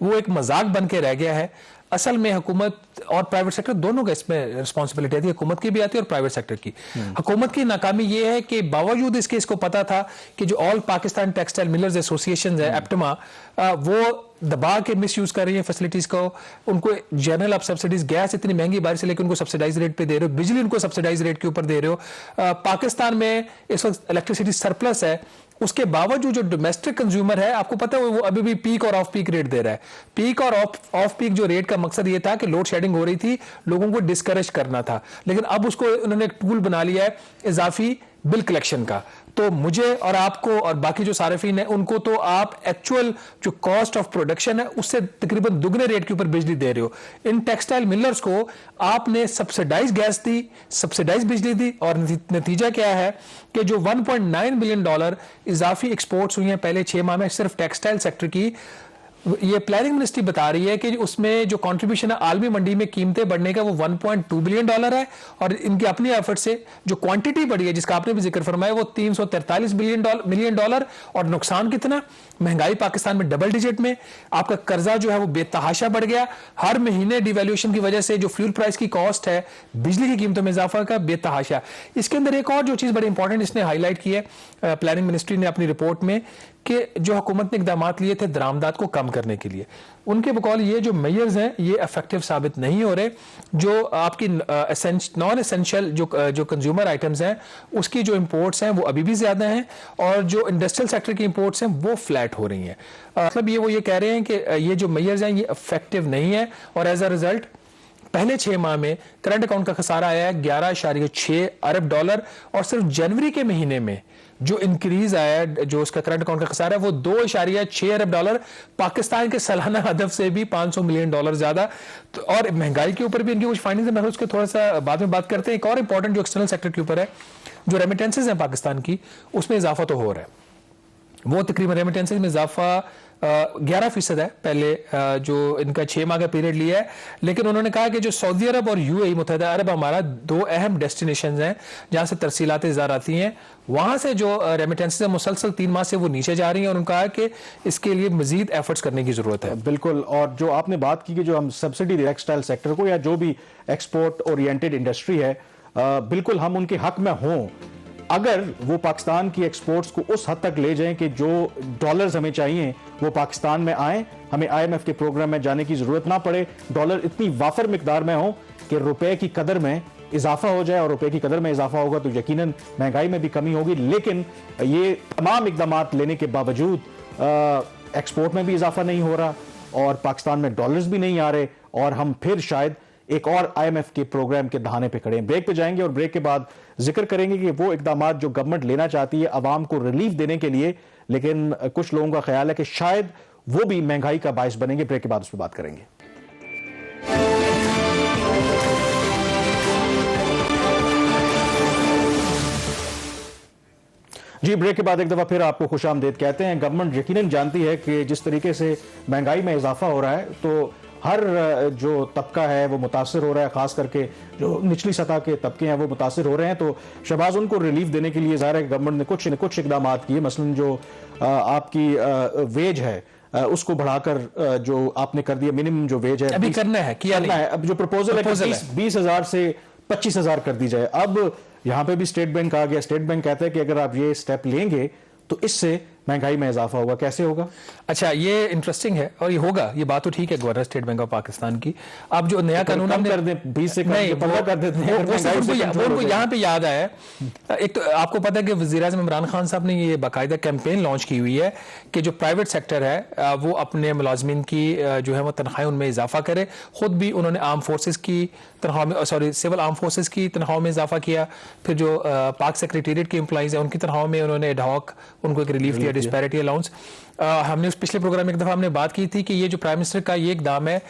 [SPEAKER 2] वो एक मजाक बन के रह गया है। असल में हुकूमत और प्राइवेट सेक्टर दोनों का इसमें रिस्पॉन्सिबिलिटी आती है, हुकूमत की भी आती है और प्राइवेट सेक्टर की। हुकूमत की नाकामी ये है कि बावजूद इसके इसको पता था कि जो all Pakistan textile millers association है एप्टमा, वो दबा के मिस यूज कर रही है फैसिलिटीज को। उनको जनरल आप सब्सिडीज, गैस इतनी महंगी बारिश से लेकर उनको सब्सिडाइज रेट पे दे रहे हो, बिजली उनको सब्सिडाइज रेट के ऊपर दे रहे हो। पाकिस्तान में इस वक्त इलेक्ट्रिसिटी सरप्लस है, उसके बावजूद जो डोमेस्टिक कंज्यूमर है आपको पता है वो अभी भी पीक और ऑफ पीक रेट दे रहा है। पीक और ऑफ पीक जो रेट का मकसद ये था कि लोड शेडिंग हो रही थी, लोगों को डिस्करेज करना था, लेकिन अब उसको उन्होंने एक टूल बना लिया है इजाफी बिल कलेक्शन का। तो मुझे और आपको और बाकी जो सारिफीन है उनको तो आप एक्चुअल जो कॉस्ट ऑफ प्रोडक्शन है उससे तकरीबन दुगने रेट के ऊपर बिजली दे रहे हो। इन टेक्सटाइल मिलर्स को आपने सब्सिडाइज गैस दी, सब्सिडाइज बिजली दी, और नतीजा क्या है कि जो $1.9 बिलियन इजाफी एक्सपोर्ट्स हुई हैं पहले 6 माह में सिर्फ टेक्सटाइल सेक्टर की, ये प्लानिंग मिनिस्ट्री बता रही है कि उसमें जो कंट्रीब्यूशन है आलमी मंडी में कीमतें बढ़ने का वो $1.2 बिलियन है, और इनकी अपनी एफर्ट से जो क्वांटिटी बढ़ी है जिसका आपने भी जिक्र फरमाया वो $343 मिलियन, और नुकसान कितना, महंगाई पाकिस्तान में डबल डिजिट में, आपका कर्जा जो है वो बेतहाशा बढ़ गया, हर महीने डिवैल्यूएशन की वजह से जो फ्यूल प्राइस की कॉस्ट है, बिजली की कीमतों में इजाफा का बेतहाशा। इसके अंदर एक और जो चीज बड़ी इंपॉर्टेंट इसने हाईलाइट की है प्लानिंग मिनिस्ट्री ने अपनी रिपोर्ट में, कि जो हुकूमत ने इकदाम लिए थे दरामदात को कम करने के लिए, उनके बकौल ये जो मेजर्स हैं ये इफेक्टिव साबित नहीं हो रहे। जो आपकी नॉन एसेंशियल जो कंज्यूमर आइटम्स हैं उसकी जो इंपोर्ट्स हैं वो अभी भी ज्यादा हैं, और जो इंडस्ट्रियल सेक्टर की इंपोर्ट्स हैं वो फ्लैट हो रही हैं। मतलब वो ये कह रहे हैं कि ये जो मेजर्स हैं ये इफेक्टिव नहीं है, और एज अ रिजल्ट पहले 6 माह में करंट अकाउंट का खसारा आया है $11.6 अरब, और सिर्फ जनवरी के महीने में जो इंक्रीज आया है, जो उसका करंट अकाउंट का खसारा है वो $2.6 अरब, पाकिस्तान के सालाना हदफ से भी $500 मिलियन ज्यादा। तो और महंगाई के ऊपर भी इनकी कुछ फाइंडिंग्स है, मैं उसके थोड़ा सा बाद में बात करते हैं। एक और इंपॉर्टेंट जो एक्सटर्नल सेक्टर के ऊपर है, जो रेमिटेंसेज है पाकिस्तान की, उसमें इजाफा तो हो रहा है, वो तकरीबन रेमिटेंसेज में इजाफा 11% है पहले जो इनका 6 माह का पीरियड लिया है। लेकिन उन्होंने कहा कि जो सऊदी अरब और यूएई मुत्तहिदा अरब हमारा 2 अहम डेस्टिनेशन हैं जहां से तरसीलातें ज़्यादा आती हैं, वहां से जो रेमिटेंसेज है मुसलसल 3 माह से वो नीचे जा रही हैं, और उन्होंने कहा कि इसके लिए मजीद एफर्ट्स करने की जरूरत है।
[SPEAKER 1] बिल्कुल, और जो आपने बात की कि जो हम सब्सिडी टेक्सटाइल सेक्टर को या जो भी एक्सपोर्ट ओरिएंटेड इंडस्ट्री है, बिल्कुल हम उनके हक में हों अगर वो पाकिस्तान की एक्सपोर्ट्स को उस हद तक ले जाएं कि जो डॉलर्स हमें चाहिए वो पाकिस्तान में आए, हमें आईएमएफ के प्रोग्राम में जाने की जरूरत ना पड़े, डॉलर इतनी वाफर मिकदार में हो कि रुपए की कदर में इजाफा हो जाए, और रुपए की कदर में इजाफा होगा तो यकीनन महंगाई में भी कमी होगी। लेकिन ये तमाम इकदाम लेने के बावजूद एक्सपोर्ट में भी इजाफा नहीं हो रहा, और पाकिस्तान में डॉलर्स भी नहीं आ रहे, और हम फिर शायद एक और आईएमएफ के प्रोग्राम के दहाने पे खड़े हैं। ब्रेक पे जाएंगे और ब्रेक के बाद जिक्र करेंगे कि वो इकदाम जो गवर्नमेंट लेना चाहती है अवाम को रिलीफ देने के लिए, लेकिन कुछ लोगों का ख्याल है कि शायद वो भी महंगाई का बायस बनेंगे। ब्रेक के बाद उस पर बात करेंगे। जी, ब्रेक के बाद एक दफा फिर आपको खुशामदीद कहते हैं। गवर्नमेंट यकीनन जानती है कि जिस तरीके से महंगाई में इजाफा हो रहा है तो हर जो तबका है वो मुतासर हो रहा है, खास करके जो निचली सतह के तबके हैं वो मुतासर हो रहे हैं। तो शहबाज उनको रिलीफ देने के लिए ज़ाहिर है गवर्नमेंट ने कुछ इकदाम किए, मसलन जो आपकी वेज है उसको बढ़ाकर जो आपने कर दिया, मिनिमम जो वेज है
[SPEAKER 2] अभी करना है, किया नहीं है।
[SPEAKER 1] अब जो प्रपोजल है 20,000 से 25,000 कर दी जाए। अब यहां पे भी स्टेट बैंक आ गया। स्टेट बैंक कहता है कि अगर आप ये स्टेप लेंगे तो इससे महंगाई में इजाफा होगा। कैसे होगा?
[SPEAKER 2] अच्छा, ये इंटरेस्टिंग है, और ये होगा, ये बात तो ठीक है governor state bank of Pakistan की। अब जो नया कानून हमने
[SPEAKER 1] कर दें 20 से 15 कर देते हैं,
[SPEAKER 2] उनको यहाँ पे याद आया है। एक तो आपको पता है कि वज़ीर-ए-आज़म इमरान खान साहब ने ये बाकायदा कैंपेन लॉन्च की हुई है कि जो प्राइवेट सेक्टर है वो अपने मुलाजमीन की जो है वो तनख्वाहें उनमें इजाफा करे। खुद भी उन्होंने आर्म फोर्सेज की तनख्वाह में, सॉरी सिविल आर्म फोर्सेज की तनख्वाह में इजाफा किया। फिर जो पाक सेक्रेटेरिएट के एम्प्लॉइज हैं उनकी तनख्वाह में उन्होंने एडहॉक उनको एक रिलीफ दिया, डिस्पैरिटी अलाउंस। हमने उस पिछले प्रोग्राम में एक दफा हमने बात की थी कि ये जो प्राइम मिनिस्टर का ये इकदाम है,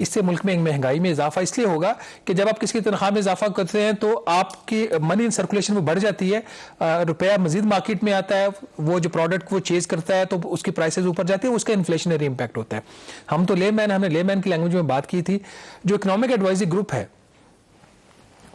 [SPEAKER 2] इससे मुल्क में महंगाई में इजाफा इसलिए होगा कि जब आप किसी की तनख्वाह में इजाफा करते हैं तो आपकी मनी इन सर्कुलेशन में बढ़ जाती है, रुपया मजीद मार्केट में आता है, वो जो प्रोडक्ट वो चेज करता है तो उसकी प्राइसेस ऊपर जाती है, उसका इन्फ्लेशनरी इंपैक्ट होता है। हमने लेमैन की लैंग्वेज में बात की थी। जो इकोनॉमिक एडवाइजरी ग्रुप है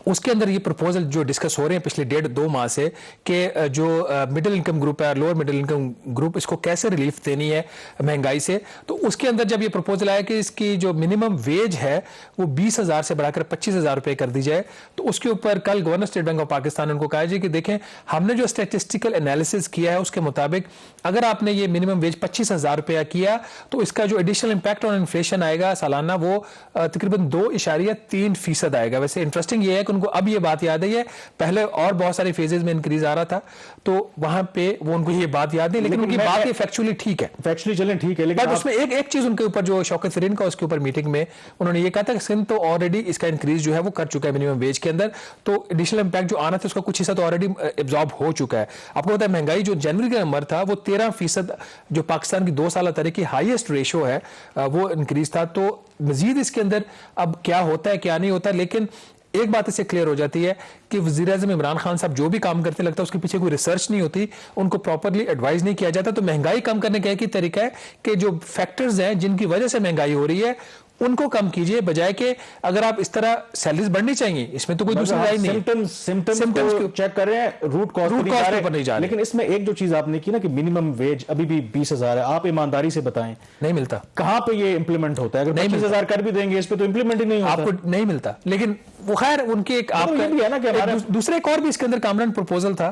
[SPEAKER 2] उसके अंदर ये प्रपोजल जो डिस्कस हो रहे हैं पिछले 1.5-2 माह से कि जो मिडिल इनकम ग्रुप है, लोअर मिडिल इनकम ग्रुप, इसको कैसे रिलीफ देनी है महंगाई से। तो उसके अंदर जब ये प्रपोजल आया कि इसकी जो मिनिमम वेज है वो 20,000 से बढ़ाकर 25,000 रुपए कर दी जाए, तो उसके ऊपर कल governor state bank of Pakistan ने उनको कहा जी कि देखें, हमने जो स्टैटिस्टिकल एनालिसिस किया है उसके मुताबिक अगर आपने ये मिनिमम वेज 25,000 रुपया किया तो इसका जो एडिशनल इंपैक्ट ऑन इन्फ्लेशन आएगा सालाना वो तकरीबन 2.3% आएगा। वैसे इंटरेस्टिंग ये है कि उनको अब ये बात याद है, पहले और बहुत सारे फेजेस में इंक्रीज आ रहा था तो वहां पे वो उनको ये बात याद है, लेकिन उनकी बात फैक्चुअली ठीक है,
[SPEAKER 1] फैक्चुअली चलें ठीक है, लेकिन
[SPEAKER 2] उसमें एक चीज उनके ऊपर जो शौकत तरीन का उसके ऊपर मीटिंग में उन्होंने ये कहा था कि सिंध तो ऑलरेडी इसका इंक्रीज जो है वो कर चुका है मिनिमम वेज के अंदर, तो एडिशनल इंपैक्ट जो आना था उसका कुछ हिस्सा तो ऑलरेडी एब्जॉर्ब हो चुका है। आपको पता है महंगाई जो जनवरी का नंबर था वो 13% जो पाकिस्तान की 2 साल तरह की हाईएस्ट रेशो है वो इंक्रीज था। तो मजीद इसके अंदर अब क्या होता है क्या नहीं होता, लेकिन एक बात इससे क्लियर हो जाती है कि वज़ीर-ए-आज़म इमरान खान साहब जो भी काम करते, लगता है उसके पीछे कोई रिसर्च नहीं होती, उनको प्रॉपरली एडवाइस नहीं किया जाता। तो महंगाई कम करने का एक ही तरीका है कि जो फैक्टर्स हैं जिनकी वजह से महंगाई हो रही है उनको कम कीजिए, बजाय के अगर आप इस तरह सैलरीज बढ़नी चाहिए, इसमें तो कोई दूसरी राय नहीं है।
[SPEAKER 1] सिम्टम्स को चेक कर रहे हैं, रूट कॉज पर नहीं जा रहे। लेकिन इसमें एक जो चीज आपने की ना कि मिनिमम वेज अभी भी 20,000 है, आप ईमानदारी से बताएं
[SPEAKER 2] नहीं मिलता,
[SPEAKER 1] कहां पे ये इंप्लीमेंट होता है? अगर 25,000 कर भी देंगे इस पे तो इंप्लीमेंट ही नहीं होता,
[SPEAKER 2] आपको नहीं मिलता। लेकिन वो खैर उनके एक आपका
[SPEAKER 1] भी है ना कि
[SPEAKER 2] दूसरे एक और भी इसके अंदर कामरान प्रपोजल था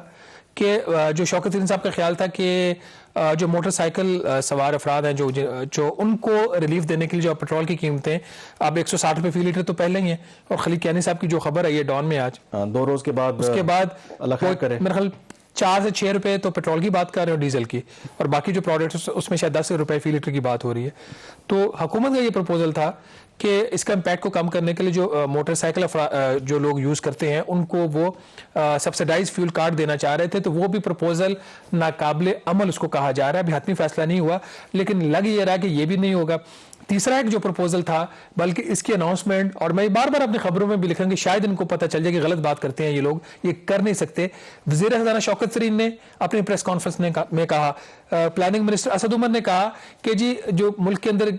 [SPEAKER 2] कि जो शौकत तरीन साहब का ख्याल था कि जो मोटरसाइकिल सवार अफराद हैं जो उनको रिलीफ देने के लिए जो पेट्रोल की कीमतें अब 160 रुपए फी लीटर तो पहले ही है, और खलील कियानी साहब की जो खबर है ये डॉन में आज
[SPEAKER 1] 2 रोज के बाद,
[SPEAKER 2] उसके बाद मेरे ख्याल 4 से 6 रुपए तो पेट्रोल की बात कर रहे हो, डीजल की, और बाकी जो प्रोडक्ट्स उसमें शायद 10 रुपए फी लीटर की बात हो रही है। तो हुकूमत का ये प्रपोजल था कि इसका इम्पैक्ट को कम करने के लिए जो मोटरसाइकिल जो लोग यूज़ करते हैं उनको वो सब्सिडाइज फ्यूल कार्ड देना चाह रहे थे। तो वो भी प्रपोजल नाकाबिले अमल उसको कहा जा रहा है, अभी हतमी फैसला नहीं हुआ, लेकिन लग ये रहा है कि ये भी नहीं होगा। तीसरा एक जो प्रपोजल था, बल्कि इसकी अनाउंसमेंट, और मैं बार बार अपनी खबरों में भी लिखूंगी, शायद इनको पता चल जाए कि गलत बात करते हैं ये लोग, ये कर नहीं सकते। वज़ीर ख़ज़ाना शौकत तरीन ने अपनी प्रेस कॉन्फ्रेंस में कहा, प्लानिंग मिनिस्टर असद उमर ने कहा कि जी जो मुल्क के अंदर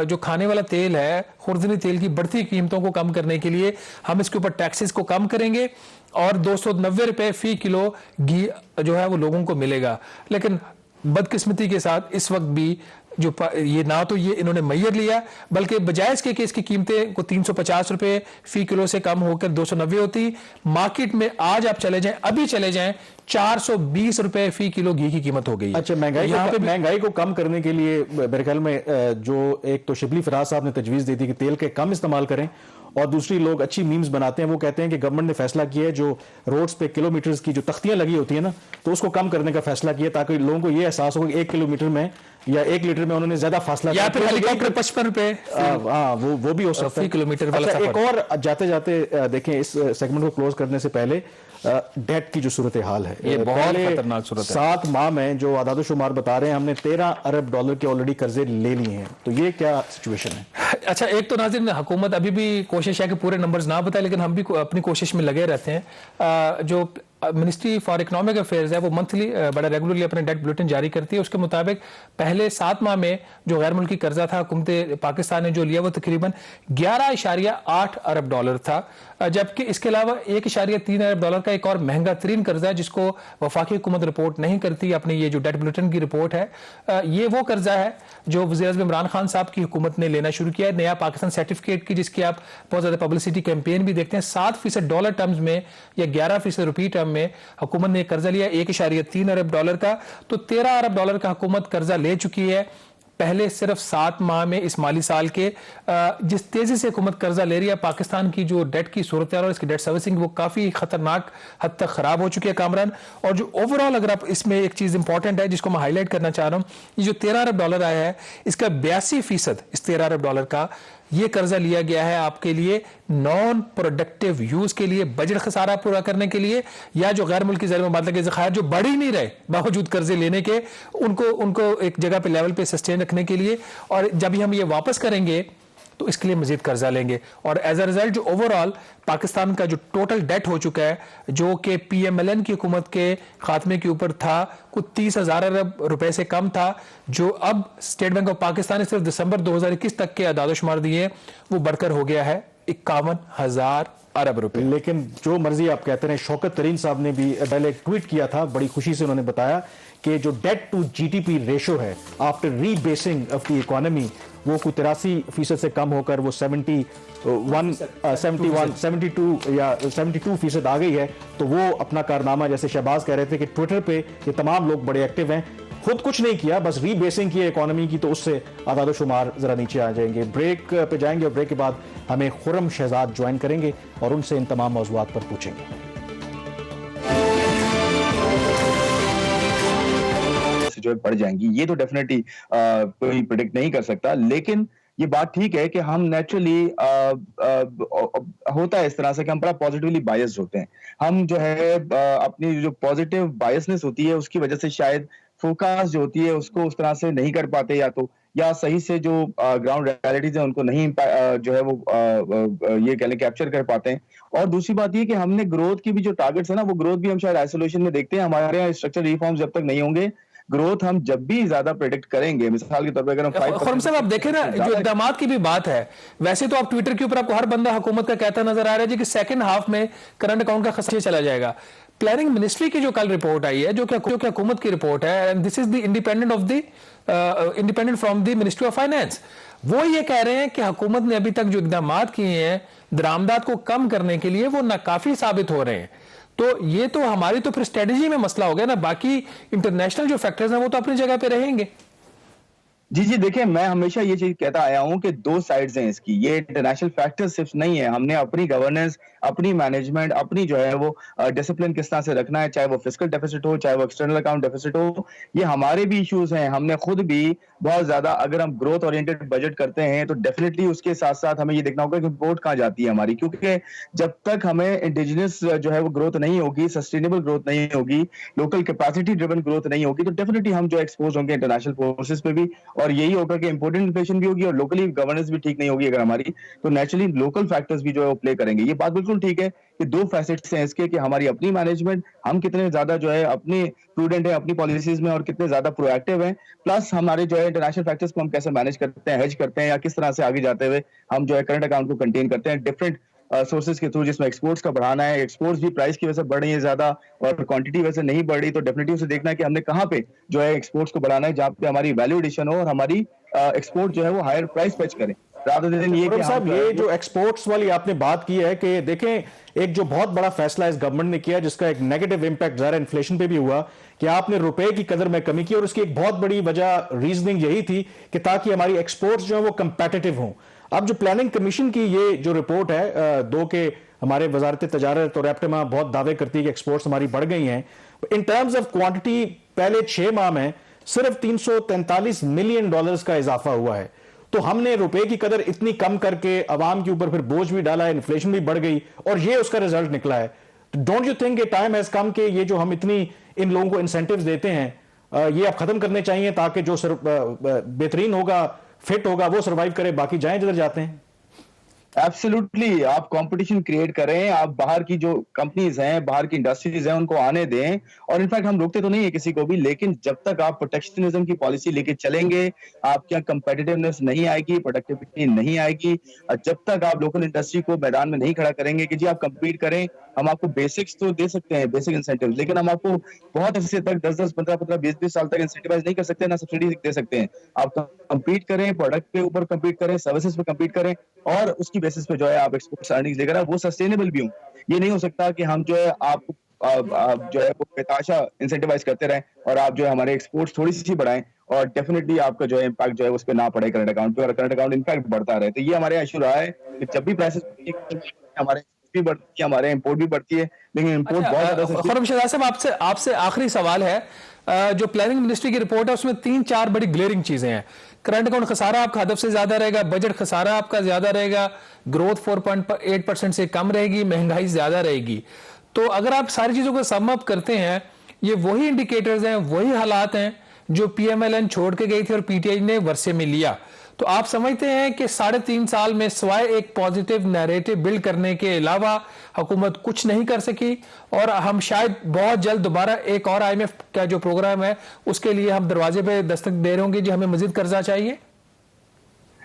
[SPEAKER 2] जो खाने वाला तेल है, खुर्दनी तेल की बढ़ती कीमतों को कम करने के लिए हम इसके ऊपर टैक्सेस को कम करेंगे और 290 रुपए फी किलो घी जो है वो लोगों को मिलेगा। लेकिन बदकिस्मती के साथ इस वक्त भी जो ये ना तो ये इन्होंने मैयर लिया, बल्कि बजाय इसके कि इसकी कीमतें को 350 रुपए फी किलो से कम होकर 290 होती, मार्केट में आज आप चले जाएं, अभी चले जाएं, 420 रुपए फी किलो घी की कीमत हो गई।
[SPEAKER 1] अच्छा, महंगाई को कम करने के लिए मेरे ख्याल में जो एक तो शिबली फराज साहब ने तजवीज दी थी कि तेल के कम इस्तेमाल करें, और दूसरी लोग अच्छी मीम्स बनाते हैं, वो कहते हैं कि गवर्नमेंट ने फैसला किया है जो रोड्स पे किलोमीटर्स की जो तख्तियां लगी होती है ना, तो उसको कम करने का फैसला किया ताकि लोगों को ये एहसास हो कि 1 किलोमीटर में या 1 लीटर में उन्होंने ज्यादा फासला,
[SPEAKER 2] या फिर हेलीकॉप्टर 55 रुपए,
[SPEAKER 1] हाँ वो भी हो सकता है
[SPEAKER 2] किलोमीटर वाला।
[SPEAKER 1] एक और जाते जाते देखें, इस सेगमेंट को क्लोज करने से पहले डेट की जो सूरत हाल है,
[SPEAKER 2] ये बहुत खतरनाक सूरत है।
[SPEAKER 1] 7 माह में जो आदाद शुमार बता रहे हैं, हमने 13 अरब डॉलर के ऑलरेडी कर्जे ले लिए हैं, तो ये क्या सिचुएशन है?
[SPEAKER 2] अच्छा, एक तो नाज़रीन हुकूमत अभी भी कोशिश है कि पूरे नंबर्स ना बताए, लेकिन हम भी अपनी कोशिश में लगे रहते हैं। जो मिनिस्ट्री फॉर इकोनॉमिक अफेयर्स है वो मंथली बड़ा रेगुलरली अपने डेट बुलेटिन जारी करती है। उसके मुताबिक पहले 7 माह में जो गैर मुल्की कर्जा था हुकूमत पाकिस्तान ने जो लिया वो तकरीबन 11.8 अरब डॉलर था, जबकि इसके अलावा 1.3 अरब डॉलर का एक और महंगा तरीन कर्जा है जिसको वफाकी हुकूमत रिपोर्ट नहीं करती अपनी ये जो डेट बुलेटिन की रिपोर्ट है। ये वो कर्जा है जो वज़ीर-ए-आज़म इमरान खान साहब की हुकूमत ने लेना शुरू किया है, नया पाकिस्तान सर्टिफिकेट की, जिसकी आप बहुत ज्यादा पब्लिसिटी कैंपेन भी देखते हैं। 7% डॉलर टर्म्स में या 11% रुपी टर्म में हुकूमत ने कर्जा लिया 1.3 अरब डॉलर का, तो 13 अरब डॉलर का हुकूमत कर्जा ले चुकी है पहले सिर्फ 7 माह में इस माली साल के। जिस तेजी से हुकूमत कर्जा ले रही है, पाकिस्तान की जो डेट की सूरत है और इसकी डेट सर्विसिंग वो काफी खतरनाक हद तक खराब हो चुकी है कामरान। और जो ओवरऑल अगर आप इसमें एक चीज इंपॉर्टेंट है जिसको मैं हाईलाइट करना चाह रहा हूं, ये जो 13 अरब डॉलर आया है इसका 82% इस 13 अरब डॉलर का ये कर्जा लिया गया है आपके लिए नॉन प्रोडक्टिव यूज के लिए, बजट खसारा पूरा करने के लिए, या जो गैर मुल्की ज़र मुबादला के ज़खायर जो बढ़ ही नहीं रहे बावजूद कर्जे लेने के, उनको एक जगह पे लेवल पे सस्टेन रखने के लिए। और जब हम ये वापस करेंगे तो इसके लिए मजीद कर्जा लेंगे, और एज अ रिजल्ट जो ओवरऑल पाकिस्तान का जो टोटल डेट हो चुका है, जो कि PMLN की हुकूमत के खात्मे के ऊपर था, कुछ 30,000 अरब रुपए से कम था, जो अब स्टेट बैंक ऑफ पाकिस्तान ने सिर्फ दिसंबर 2021 तक के आदादोशुमार दिए वो बढ़कर हो गया है 51,000 अरब रुपए।
[SPEAKER 1] लेकिन जो मर्जी आप कहते हैं, शौकत तरीन साहब ने भी पहले एक ट्वीट किया था, बड़ी खुशी से उन्होंने बताया कि जो डेट टू GDP रेशो है after rebasing of the economy वो कुछ 83% से कम होकर वो 72 या 72% आ गई है। तो वो अपना कारनामा, जैसे शहबाज कह रहे थे कि ट्विटर पे ये तमाम लोग बड़े एक्टिव हैं, खुद कुछ नहीं किया, बस रीबेसिंग की इकोनॉमी की, तो उससे आदाद शुमार जरा नीचे आ जाएंगे। ब्रेक पे जाएंगे और ब्रेक के बाद हमें खुर्रम शहजाद ज्वाइन करेंगे और उनसे इन तमाम मौज़ूआत पर पूछेंगे।
[SPEAKER 3] जो बढ़ जाएंगी ये तो डेफिनेटली कोई प्रेडिक्ट नहीं कर सकता, लेकिन ये बात ठीक है कि हम नेचुरली होता है इस तरह से कि हम बड़ा पॉजिटिवली बायस्ड होते हैं। हम जो है अपनी जो पॉजिटिव बायसनेस होती है उसकी वजह से शायद फोकस जो होती है उसको उस तरह से नहीं कर पाते, या तो या सही से जो ग्राउंड रियलिटीज है उनको नहीं जो है वो ये कह लें कैप्चर कर पाते हैं। और दूसरी बात ये कि हमने ग्रोथ की भी जो टारगेट्स है ना, वो ग्रोथ भी हम शायद आइसोलेशन में देखते हैं। हमारे यहाँ स्ट्रक्चरल रिफॉर्म्स जब तक नहीं होंगे, ग्रोथ हम जब भी ज्यादा प्रेडिक्ट करेंगे, मिसाल के तौर पर अगर हम 5%
[SPEAKER 2] खुरम साहब, आप देखें ना, जो इकदामात की भी बात है, वैसे तो आप ट्विटर के ऊपर आपको हर बंदा हुकूमत का कहता नजर आ रहा है जी कि सेकंड हाफ में करंट अकाउंट का खर्चा चला जाएगा। प्लानिंग मिनिस्ट्री की जो कल रिपोर्ट आई है, जो कि हुकूमत की रिपोर्ट है, and this is the independent from the ministry of finance, वो ये कह रहे हैं कि हुकूमत ने अभी तक जो इकदामात किए हैं दरामदात को कम करने के लिए, वो नाकाफी साबित हो रहे हैं। तो ये तो हमारी तो फिर स्ट्रेटजी में मसला हो गया ना, बाकी इंटरनेशनल जो फैक्टर्स हैं वो तो अपनी जगह पे रहेंगे।
[SPEAKER 3] जी, जी, देखिए मैं हमेशा ये चीज़ कहता आया हूँ कि 2 साइड्स हैं इसकी। ये इंटरनेशनल फैक्टर्स सिर्फ नहीं है, हमने अपनी गवर्नेंस, अपनी मैनेजमेंट, अपनी जो है वो डिसिप्लिन किस तरह से रखना है, चाहे वो फिस्कल डेफिसिट हो, चाहे वो एक्सटर्नल अकाउंट डेफिसिट हो, ये हमारे भी इश्यूज़ हैं। हमने खुद भी बहुत ज़्यादा, अगर हम ग्रोथ ओरिएंटेड बजट करते हैं, तो डेफिनिटली उसके साथ-साथ हमें ये देखना होगा कि इम्पोर्ट कहाँ जाती है हमारी। क्योंकि जब तक हमें इंडिजिनस जो है वो ग्रोथ नहीं होगी, सस्टेनेबल ग्रोथ नहीं होगी, लोकल कैपेसिटी ड्रिवन ग्रोथ नहीं होगी, तो डेफिनिटली हम जो एक्सपोज़ होंगे इंटरनेशनल फोर्सेस पे भी, और यही होगा कि इंपोर्टेड इन्फ्लेशन भी होगी और लोकली गवर्नेंस भी ठीक नहीं होगी अगर हमारी, तो नेचुरली लोकल फैक्टर्स भी जो है वो प्ले करेंगे। ये बात बिल्कुल ठीक है कि 2 फैसेट्स हैं इसके, कि हमारी अपनी मैनेजमेंट, हम कितने ज्यादा जो है अपनी प्रूडेंट है अपनी पॉलिसीज में और कितने ज्यादा प्रोएक्टिव हैं, प्लस हमारे जो है इंटरनेशनल फैक्टर्स को हम कैसे मैनेज करते हैं, हेज करते हैं, या किस तरह से आगे जाते हुए हम जो है करंट अकाउंट को कंटेन करते हैं डिफरेंट सोर्सेज के थ्रू, जिसमें एक्सपोर्ट्स का बढ़ाना है। एक्सपोर्ट्स भी प्राइस की वजह से बढ़ रही है ज्यादा और क्वांटिटी वजह से नहीं बढ़ रही, तो डेफिनेटली उसे देखना है कि हमने कहाँ पे जो है एक्सपोर्ट्स को बढ़ाना है, जहाँ पे हमारी वैल्यू एडिशन हो और हमारी एक्सपोर्ट जो है वो हायर प्राइस फेच करें, रादर देन ये कि
[SPEAKER 1] साहब, ये जो एक्सपोर्ट्स वाली आपने बात की है कि देखें एक जो बहुत बड़ा फैसला इस गवर्नमेंट ने किया जिसका एक नेगेटिव इंपैक्ट ज़ाहिर इन्फ्लेशन पे भी हुआ कि आपने रुपए की कदर में कमी की, और उसकी एक बहुत बड़ी वजह रीजनिंग यही थी कि ताकि हमारी एक्सपोर्ट्स जो है वो कंपेटिटिव हों। अब जो प्लानिंग कमीशन की ये जो रिपोर्ट है, दो के हमारे वजारत तजारत और एप्टेमा बहुत दावे करती है कि एक्सपोर्ट्स हमारी बढ़ गई हैं। इन टर्म्स ऑफ क्वांटिटी पहले 6 माह में सिर्फ $343 मिलियन का इजाफा हुआ है। तो हमने रुपए की कदर इतनी कम करके अवाम के ऊपर फिर बोझ भी डाला है, इन्फ्लेशन भी बढ़ गई और ये उसका रिजल्ट निकला है। Don't you think time has come के ये जो हम इतनी इन लोगों को इंसेंटिव्स देते हैं ये अब खत्म करने चाहिए ताकि जो बेहतरीन होगा, फिट होगा, वो सर्वाइव करे, बाकी जाएं जिधर जाते हैं।
[SPEAKER 3] एब्सोल्युटली, आप कंपटीशन क्रिएट करें, आप बाहर की जो कंपनीज हैं, बाहर की इंडस्ट्रीज हैं, उनको आने दें। और इनफैक्ट हम रोकते तो नहीं है किसी को भी, लेकिन जब तक आप प्रोटेक्शनिज्म की पॉलिसी लेके चलेंगे, आपके यहाँ कंपेटिटिवनेस नहीं आएगी, प्रोडक्टिविटी नहीं आएगी। जब तक आप लोकल इंडस्ट्री को मैदान में नहीं खड़ा करेंगे कि जी आप कंपीट करें, हम आपको बेसिक्स तो दे सकते हैं, बेसिक इंसेंटिव, लेकिन हम आपको बहुत अच्छे तक 10-10, 15-15, 20-20 साल तक इंसेंटिवाइज नहीं कर सकते, ना सब्सिडी दे सकते हैं। आप कंपीट करें, प्रोडक्ट के ऊपर कंपीट करें, सर्विसेज पे कंपीट करें, और उसकी बेसिस पे जो है आप एक्सपोर्ट अर्निंग्स लेकर आए, वो सस्टेनेबल भी हो। ये नहीं हो सकता कि हम जो है आप जो है वो बेताशा इंसेंटिवाइज करते रहें और आप जो है हमारे एक्सपोर्ट्स थोड़ी सी बढ़ाएं और डेफिनेटली आपका जो है इम्पैक्ट जो है उस पर ना पड़े करंट अकाउंट पे, और करंट अकाउंट इनफैक्ट बढ़ता रहे। तो ये हमारे इशू रहा है कि जब भी प्राइसेस हमारे भी बढ़ती है, हमारे इंपोर्ट भी बढ़ती है, लेकिन इंपोर्ट बहुत ज्यादा।
[SPEAKER 2] खुरम शहजाद साहब, आपसे आखिरी सवाल है, जो प्लानिंग मिनिस्ट्री की रिपोर्ट है उसमें 3-4 बड़ी ग्लेयरिंग चीजें हैं। करंट अकाउंट खसारा आपका हदफ से ज्यादा रहेगा, बजट खसारा आपका ज्यादा रहेगा, ग्रोथ 4.8% से कम रहेगी, महंगाई ज्यादा रहेगी। तो अगर आप सारी चीजों को सम अप करते हैं, ये वही इंडिकेटर्स हैं, वही हालात हैं जो PMLN छोड़ के गई थी और PTI ने वर्षे में लिया। तो आप समझते हैं कि 3.5 साल में सिवाय एक पॉजिटिव नैरेटिव बिल्ड करने के अलावा हुकूमत कुछ नहीं कर सकी, और हम शायद बहुत जल्द दोबारा एक और IMF का जो प्रोग्राम है उसके लिए हम दरवाजे पे दस्तक दे रहे होंगे जी हमें मजीद कर्जा चाहिए?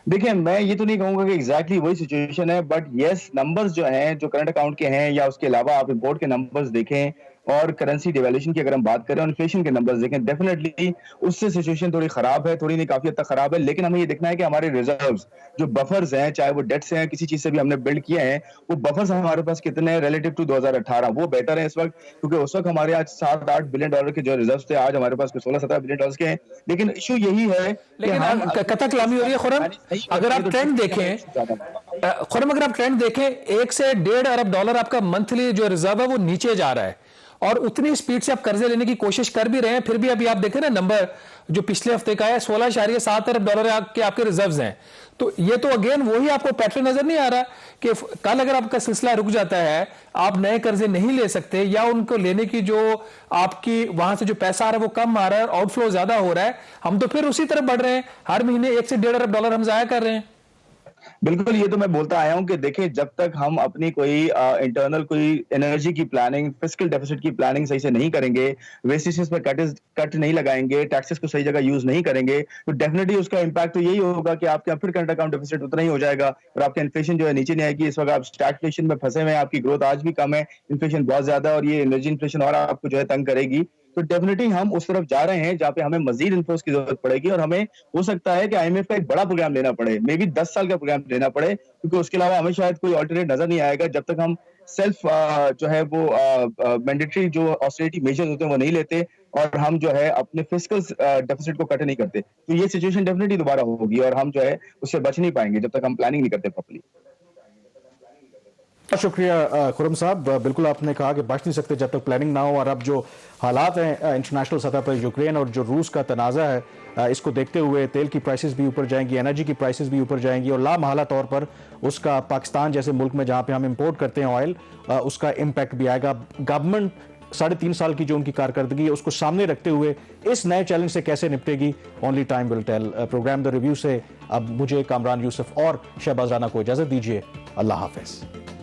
[SPEAKER 3] देखिए, मैं ये तो नहीं कहूंगा कि एग्जैक्टली वही सिचुएशन है, बट यस, नंबर्स जो हैं, जो करंट अकाउंट के हैं या उसके अलावा आप इंपोर्ट के नंबर्स देखें और करेंसी डिवैल्यूएशन की अगर हम बात करें और इन्फ्लेशन के नंबर्स देखें, डेफिनेटली उससे सिचुएशन थोड़ी खराब है, थोड़ी नहीं काफी हद तक खराब है। लेकिन हमें ये देखना है कि हमारे रिजर्व्स जो बफर्स हैं, चाहे वो डेट्स हैं, किसी चीज से भी हमने बिल्ड किए हैं, वो बफर्स हमारे पास कितने हैं रिलेटिव टू 2018, वो बेटर है इस वक्त, क्योंकि उस वक्त हमारे आज $7-8 बिलियन के जो रिजर्व थे, आज हमारे पास $16-17 बिलियन के हैं। लेकिन इशू यही है,
[SPEAKER 2] लेकिन कथा कलामी हो रही है खुरम। अगर आप ट्रेंड देखें, खुरम, अगर आप ट्रेंड देखें, $1 से $1.5 अरब आपका मंथली जो रिजर्व है वो नीचे जा रहा है, और उतनी स्पीड से आप कर्जे लेने की कोशिश कर भी रहे हैं, फिर भी अभी आप देखें ना नंबर जो पिछले हफ्ते का है, $16.7 अरब के आपके रिजर्व्स हैं। तो ये तो अगेन वही आपको पैटर्न नजर नहीं आ रहा कि कल अगर आपका सिलसिला रुक जाता है, आप नए कर्जे नहीं ले सकते या उनको लेने की जो आपकी वहां से जो पैसा आ रहा है वो कम आ रहा है, आउटफ्लो ज्यादा हो रहा है, हम तो फिर उसी तरफ बढ़ रहे हैं, हर महीने 1 से $1.5 अरब हम जाया कर रहे हैं।
[SPEAKER 3] बिल्कुल, ये तो मैं बोलता आया हूं कि देखिए जब तक हम अपनी कोई इंटरनल कोई एनर्जी की प्लानिंग, फिस्कल डेफिसिट की प्लानिंग सही से नहीं करेंगे, वेस्टेजेस पर कट नहीं लगाएंगे, टैक्सेस को सही जगह यूज नहीं करेंगे, तो डेफिनेटली उसका इम्पैक्ट तो यही होगा कि आपका फिर करंट अकाउंट डेफिसिट उतना ही हो जाएगा और आपका इन्फ्लेशन जो है नीचे नहीं आएगी। इस वक्त आप स्टैगफ्लेशन में फंसे हुए हैं, आपकी ग्रोथ आज भी कम है, इन्फ्लेशन बहुत ज्यादा है और ये एनर्जी इन्फ्लेशन और आपको जो है तंग करेगी। तो डेफिनेटली हम उस तरफ जा रहे हैं जहां पे हमें मजीद इन्फ्लोस की जरूरत पड़ेगी और हमें हो सकता है कि आईएमएफ का एक बड़ा प्रोग्राम लेना पड़े, मे बी 10 साल का प्रोग्राम लेना पड़े, क्योंकि उसके अलावा हमें शायद कोई ऑल्टरनेट नजर नहीं आएगा जब तक हम सेल्फ जो है वो मैंडेटरी जो ऑस्टेरिटी मेजर्स होते हैं वो नहीं लेते और हम जो है अपने फिस्कल डेफिसिट को कट नहीं करते। तो ये सिचुएशन डेफिनेटली दोबारा होगी और हम जो है उससे बच नहीं पाएंगे जब तक हम प्लानिंग नहीं करते प्रॉपर्ली।
[SPEAKER 1] शुक्रिया खुरम साहब, बिल्कुल आपने कहा कि बच नहीं सकते जब तक प्लानिंग ना हो। और अब जो हालात हैं इंटरनेशनल सतह पर, यूक्रेन और जो रूस का तनाज़ा है, इसको देखते हुए तेल की प्राइसेस भी ऊपर जाएंगी, एनर्जी की प्राइसेस भी ऊपर जाएंगी और लामहला तौर पर उसका पाकिस्तान जैसे मुल्क में जहां पे हम इंपोर्ट करते हैं ऑयल, उसका इम्पैक्ट भी आएगा। गवर्नमेंट 3.5 साल की जो उनकी कारकर्दगी है उसको सामने रखते हुए इस नए चैलेंज से कैसे निपटेगी, only time will tell. Program the review से अब मुझे, कामरान यूसुफ और शहबाज राना को इजाजत दीजिए। अल्लाह हाफिज।